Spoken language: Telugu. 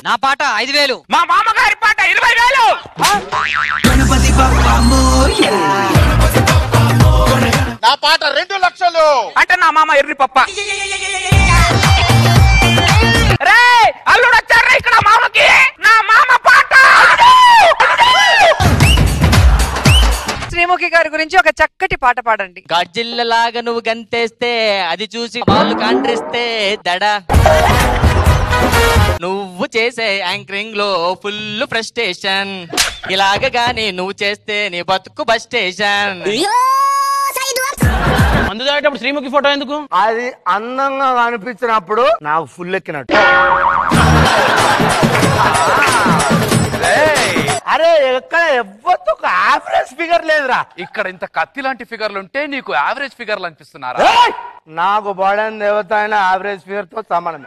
నా పాట 5000. మా మామగారి పాట 20,000. నా పాట 2 లక్షలు. అంటే నా మామ ఎర్రి పప్ప. రే అల్లుడు వచ్చారా ఇక్కడ మామకి? నా మామ పాట. శ్రీముఖి గారి గురించి ఒక చక్కటి పాట పాడండి. గజ్జిల్లలాగా నువ్వు గంతేస్తే అది చూసి వాళ్ళు కాండ్రిస్తే దడ. నువ్వు చేసే యాంకరింగ్ లో ఫుల్ ఫ్రస్ట్రేషన్. ఇలాగ గాని నువ్వు చేస్తే నీ బతుకు బస్ స్టేషన్. మందు తాగేటప్పుడు శ్రీముఖి ఫోటో ఎందుకు? అది అందంగా కనిపించినప్పుడు నాకు ఫుల్ ఎక్కినట్టు. అరే ఎక్కడ ఎవ్వరు ఒక యావరేజ్ ఫిగర్ లేదురా. ఇక్కడ ఇంత కత్తి లాంటి ఫిగర్లు ఉంటే నీకు యావరేజ్ ఫిగర్లు అనిపిస్తున్నారా? నాకు బోడన్ దేవత అయిన యావరేజ్ ఫిగర్ తో సమానం.